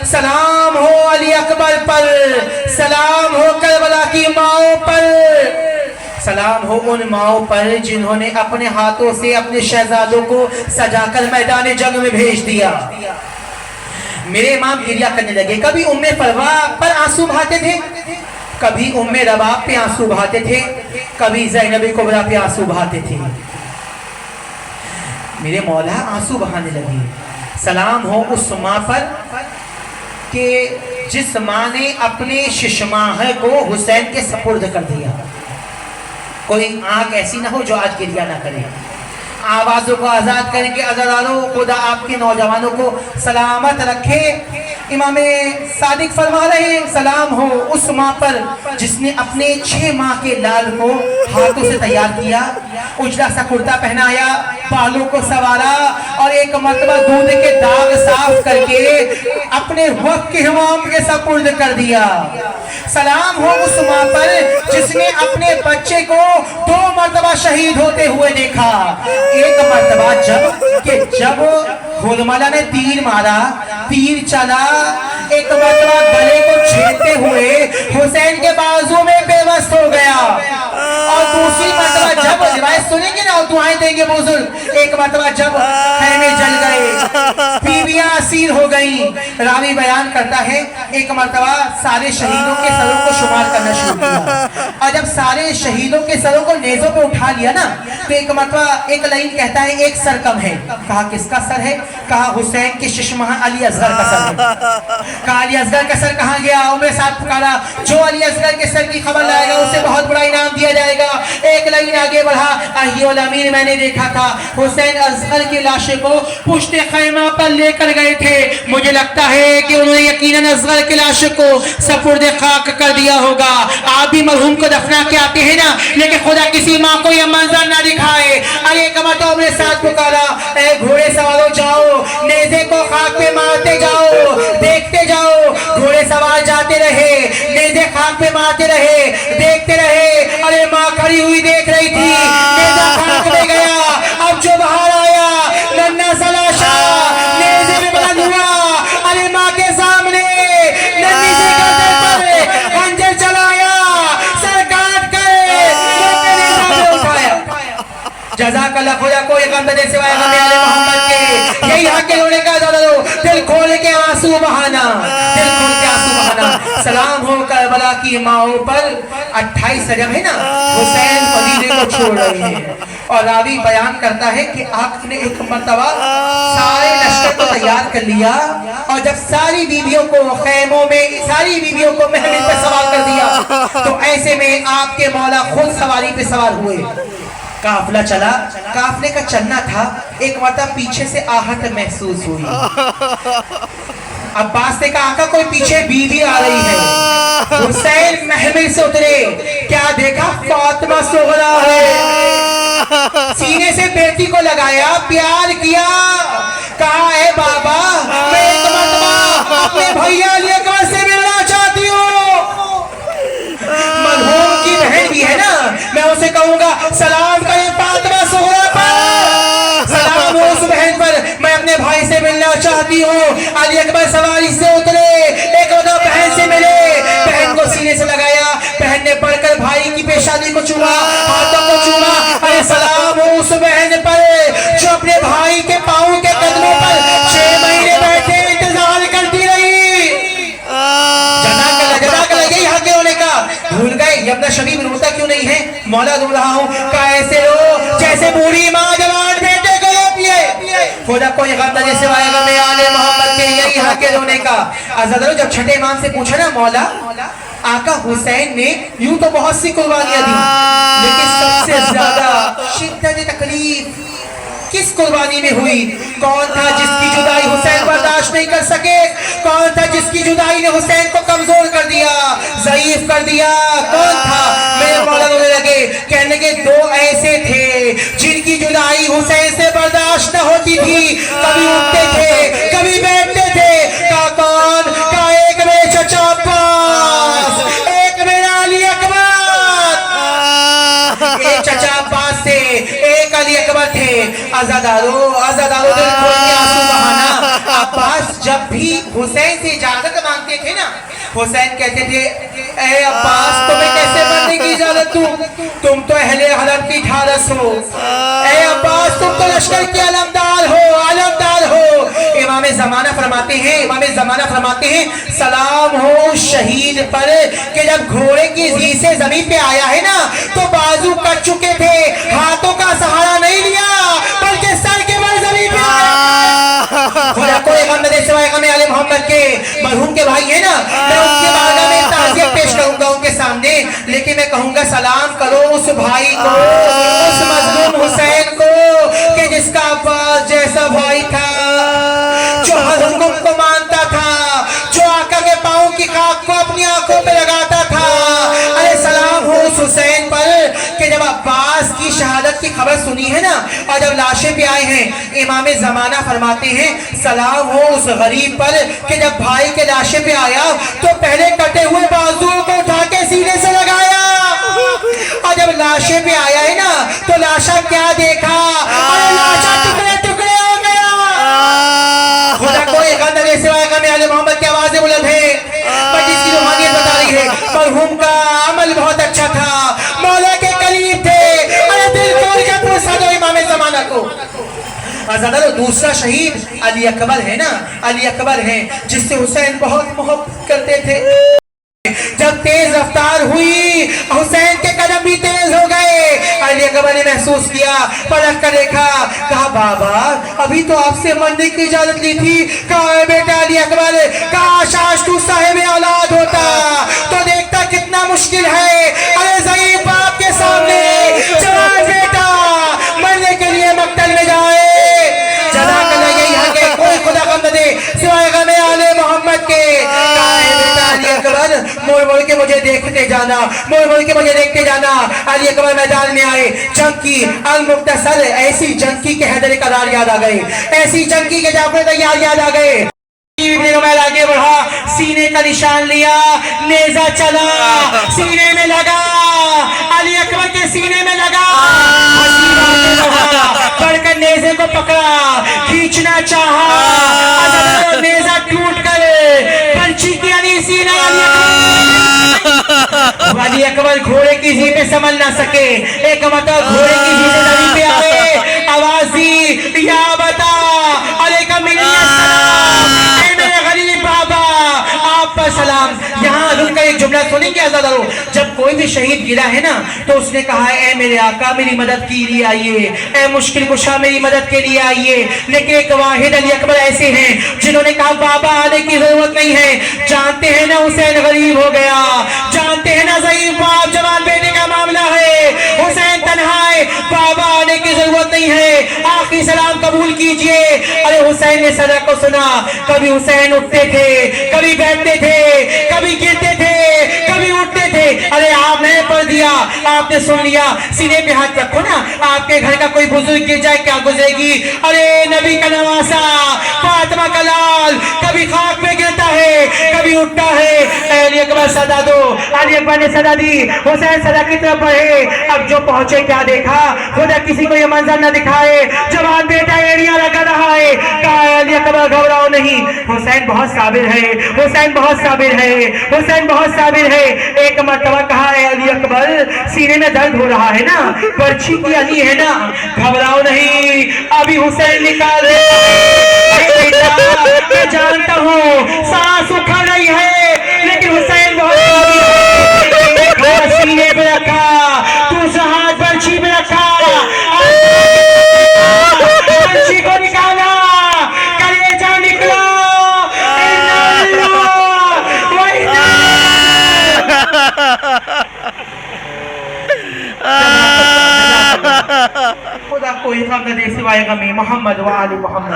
سلام ہو علی اکبر پر، سلام ہو کربلا کی ماؤں پر، سلام ہو ان ماؤں پر جنہوں نے اپنے ہاتھوں سے اپنے شہزادوں کو سجا کر میدان جنگ میں بھیج دیا۔ میرے امام گریہ کرنے لگے، کبھی ام فروا پر آنسو بہاتے تھے، کبھی ام رباب پہ آنسو بہاتے تھے، کبھی زینب کبریٰ پہ آنسو بہاتے تھے۔ میرے مولا آنسو بہانے لگے۔ سلام ہو اس ماں پر کہ جس ماں نے اپنے ششماہ کو حسین کے سپرد کر دیا۔ کوئی آنکھ ایسی نہ ہو جو آج گریہ نہ کرے۔ آوازوں کو آزاد کریں کہ عزیزانو خدا آپ کے نوجوانوں کو سلامت رکھے۔ امام صادق فرما رہے ہیں سلام ہو اس ماں پر جس نے اپنے 6 ماہ کے لال کو ہاتھوں سے تیار کیا، اجڑا سا کرتا پہنایا، بالوں کو سوارا اور ایک مرتبہ دودھ کے داغ صاف کر کے اپنے وقت کے امام کے سپرد کر دیا۔ سلام ہو اس ماں پر جس نے اپنے بچے کو 2 مرتبہ شہید ہوتے ہوئے دیکھا۔ ایک مرتبہ جب حرملہ نے تیر مارا، تیر چلا، ایک مرتبہ گلے کو چھیدتے ہوئے حسین کے بازو میں بے بس ہو گیا، اور دوسری مرتبہ جب روایت سنیں گے نا اور دعائیں دیں گے بزرگ، ایک مرتبہ جب خیمے جل گئے، بیویاں اسیر ہو گئیں، راوی بیان کرتا ہے ایک مرتبہ سارے شہیدوں کے سروں کو شمار کرنا شروع کیا، اور جب سارے شہیدوں کے سروں کو نیزوں پہ اٹھا لیا نا تو ایک مرتبہ ایک لائن کہتا ہے ایک سر کم ہے۔ کہا کس کا سر ہے؟ کہا حسین کے ششماہ علی اصغر کا سر ہے۔ کہا علی اصغر کا سر کہاں گیا؟ عمر ساتھ پکارا، جو علی اصغر کے سر کی خبر لائے گا اسے بہت بڑا انعام دیا جائے گا۔ ایک لائن آگے بڑھا، احیی الامین میں نے دیکھا تھا حسین اصغر کی لاشے کو پشت خیمہ پر لے کر گئے تھے، مجھے لگتا ہے کہ انہوں نے یقیناً اصغر کی لاشے کو سپرد خاک کر دیا ہوگا۔ آپ بھی مرحوم کو دفنا کے آتے ہیں نا، لیکن خدا کسی ماں کو یہ منظر نہ دکھائے۔ ارے کمتوں میں ساتھ پکارا، اے گھوڑے سواروں جاؤ، نیزے کو خاک پہ مارتے جاؤ، دیکھتے جاؤ۔ گھوڑے سوار جاتے رہے، نیزے خاک پہ مارتے رہے، دیکھتے رہے۔ ارے ماں کھڑی ہوئی دیکھ رہی تھی، نیزہ خاک میں گیا، اب جو باہر آیا ننھا سا لاشا نیزے میں بلند ہوا، ارے ماں کے سامنے ننھی سی گردن پر خنجر چلایا، سر کاٹ کر نیزہ میں اٹھایا۔ جزاک اللہ خدا کوئی غم دے سوائے غم آل محمد کے، یہی حق کے رونے کا دو دل کھول کے آنسو بہانا، دل کھول کے آنسو بہانا۔ سلام ہو کربلا کی ماؤں پر 28 رجب ہے نا، حسین فضیلے کو چھوڑ رہے ہیں، اور راوی بیان کرتا ہے کہ آقا نے ایک مرتبہ سارے لشکر کو تیار کر لیا، اور جب ساری بیویوں کو خیموں میں ساری بیویوں کو محمل پہ سوار کر دیا تو ایسے میں آپ کے مولا خود سواری پہ سوار ہوئے۔ قافلہ چلا، قافلے کا چلنا تھا، ایک مرتبہ پیچھے سے آہٹ محسوس ہوئی۔ عباس نے کہا آقا کوئی پیچھے بیوی آ رہی ہے۔ حسین محمل سے اترے، کیا دیکھا؟ فاطمہ صغرا ہے۔ سینے سے بیٹی کو لگایا، پیار کیا، کہا اے بابا میں ایک مرتبہ اپنے بھیا علی اکبر سے ملنا چاہتی ہوں۔ مرحوم کی بہن بھی ہے نا، میں اسے کہوں گا سلام کریں فاطمہ صغرا پر، سلام ہو اس بہن پر، میں اپنے بھائی سے ملنا چاہتی ہوں۔ علی اکبر سواری سے اترے، ایک وقت بہن سے ملے، بہن کو سینے سے لگایا، بہن نے پڑھ کر بھائی کی پیشانی کو چوما، ہاتھوں کو چوما۔ ارے سلام ہو اس بہن پر جو اپنے بھائی کے پاؤں کے قدموں پر 6 مہینے بیٹھے انتظار کرتی رہی۔ جزاک اللہ یہی حق ہونے کا بھول گئے، یہ اپنا شبیب روتا کیوں نہیں ہے؟ مولا دو رہا ہوں کہ ایسے ہو جیسے بوڑھی ماں جوان بیٹے کو روتی ہے۔ خدا کوئی غم نہ سوائے غم آل محمد کے، یہی حق ہونے کا۔ عزیزانو جب چھٹے امام سے پوچھا نا مولا آقا حسین نے یوں تو بہت سی قربانیاں دی، لیکن سب سے زیادہ شدت تکلیف کس قربانی میں ہوئی؟ کون تھا جس کی جدائی حسین برداشت نہیں کر سکے؟ کون تھا جس کی جدائی نے حسین کو کمزور کر دیا، ضعیف کر دیا؟ کون تھا؟ میرے مولا رونے لگے، کہنے لگے 2 ایسے تھے جن کی جدائی حسین سے برداشت نہ ہوتی تھی، کبھی اٹھتے تھے کبھی بیٹھتے تھے۔ کہا کون؟ کہا ایک میرے چچا عباس، ایک میرا علی اکبر۔ ایک چچا عباس تھے، ایک علی اکبر تھے۔ آزادارو دل کھول کے آنسو بہانا۔ عباس جب بھی حسین سے اجازت مانگتے تھے نا، حسین کہتے تھے اے عباس تمہیں کیسے مرنے کی اجازت دوں، تم تو اہل حرم کی ڈھارس ہو، اے عباس تم تو لشکر کے علمدار ہو، علمدار ہو۔ امام زمانہ فرماتے ہیں سلام ہو شہید پر کہ جب گھوڑے کی ذی سے زمین پہ آیا ہے نا تو بازو کٹ چکے تھے، ہاتھوں کا سہارا نہیں لیا بلکہ سر کے بل زمین پہ آیا۔ خدا کوئی غم نہ دے سوائے غم آل محمد کے۔ مرحوم کے بھائی ہیں نا، میں ان کے بارگاہ میں تعزیت پیش کروں گا ان کے سامنے، لیکن میں کہوں گا سلام کرو اس بھائی کو، اس مظلوم حسین کو کہ جس کا عباس جیسا بھائی تھا، جو ہر حکم کو مانتا تھا، جو آقا کے پاؤں کی خاک کو اپنی آنکھوں پہ لگاتا تھا۔ ارے سلام ہو اس حسین پر کہ جب عباس کی شہادت کی خبر سنی ہے نا اور جب لاشیں پہ آئے ہیں، امام زمانہ فرماتے ہیں سلام ہو اس غریب پر کہ جب بھائی کے لاشیں پہ آیا تو پہلے کٹے ہوئے بازوؤں کو اٹھا کے سینے سے لگایا، اور جب لاشیں پہ آیا ہے نا تو لاشا کیا دیکھا، ارے لاشا ٹکڑے ٹکڑے ہو گیا۔ خدا کوئی غم نہ دے سوائے غم آل محمد کی آوازیں بلند ہیں، پر جس کی روحانیت بتا رہی ہے مرحوم کا عمل بہت اچھا تھا، مولا کے قریب تھے، ارے دل کھول کے پوچھا دو امام زمانہ کو۔ اور دوسرا شہید علی اکبر ہے نا، علی اکبر ہیں جس سے حسین بہت محبت کرتے تھے۔ جب تیز رفتار ہوئی حسین کے قدم بھی تیز ہو گئے، علی اکبر نے محسوس کیا، پلٹ کر دیکھا، کہا بابا ابھی تو آپ سے مرنے کی اجازت لی تھی، کہا اے بیٹا علی اکبر کاش آج تو صاحب اولاد ہوتا تو دیکھتا کتنا مشکل ہے، ارے ضعیف باپ کے سامنے جوان بیٹا مرنے کے لیے مقتل میں جائے۔ جزاک اللہ، یہی حق ہے، کوئی خدا غم نہ دے سوائے غم آل محمد کے۔ کہا اے بیٹا علی اکبر موڑ موڑ کے مجھے دیکھتے جانا، موڑ موڑ کے مجھے دیکھتے جانا۔ علی اکبر میدان میں آئے، جنگ کی المختصر، ایسی جنگ کی کہ حیدر کرار یاد آ گئے، ایسی جنگ کی کہ جعفر تیار یاد آ گئے۔ میں آگے بڑھا، سینے کا نشان لیا، نیزہ چلا، سینے میں لگا، علی اکبر کے سینے میں لگا، پڑھ کر نیزے کو پکڑا، کھینچنا چاہا، نیزہ ٹوٹ کر پنچھی کی علی سینہ علی اکبر گھوڑے کی ذی پہ سنبھل نہ سکے، ایک مرتبہ گھوڑے کی ذی سے زمین پہ آئے، آواز دی یا بتا علیکم منی السلام، اے میرے غریب بابا آپ پر سلام۔ یہاں حضور کا ایک جملہ سنیں گے عزیزو، جب کوئی بھی شہید گرا ہے نا تو اس نے کہا اے میرے آقا میری مدد کے لیے آئیے، اے مشکل کشا میری مدد کے لیے آئیے، لیکن ایک واحد علی اکبر ایسے ہیں جنہوں نے کہا بابا آنے کی ضرورت نہیں ہے، جانتے ہیں نا حسین غریب ہو گیا، جانتے ہیں نا ضعیف باپ جوان بیٹے کا معاملہ ہے، حسین تنہا ہے، بابا آنے کی ضرورت نہیں ہے، آخری سلام قبول کیجئے۔ ارے حسین نے صدا کو سنا، کبھی حسین اٹھتے تھے، کبھی بیٹھتے تھے، کبھی گرتے تھے، کبھی اٹھتے تھے، ارے آپ نے پڑھ دیا، آپ نے سن لیا، سینے پہ ہاتھ رکھو نا، آپ کے گھر کا کوئی بزرگ گر جائے کیا گزرے گی، ارے نبی کا نواسا فاطمہ کا لال کبھی خاک پہ گرتا ہے، کبھی اٹھتا ہے، علی اکبر صدا دو، علی اکبر نے صدا دی، حسین صدا کی طرف بڑھے، اب جو پہنچے کیا دیکھا، خدا کسی کو یہ منظر نہ دکھائے، جوان بیٹا ایڑیاں لگا رہا ہے، کہا علی اکبر گھبراؤ نہیں، حسین بہت صابر ہے، حسین بہت صابر ہے، حسین بہت صابر ہے۔ ایک مرتبہ کہا اے علی اکبر سینے میں درد ہو رہا ہے نا، پرچھی کی علی ہے نا، گھبراؤ نہیں، ابھی حسین نکال دیتا ہے، میں جانتا ہوں سانس اکھڑ رہی ہے لیکن حسین بہت سینے پہ رکھا، دوسرا ہاتھ پرچھی پہ رکھا، پرچھی کو نکالا، کلیجہ نکلا، خدا کوئی غم نہ دے سوائے غم محمد و آل محمد۔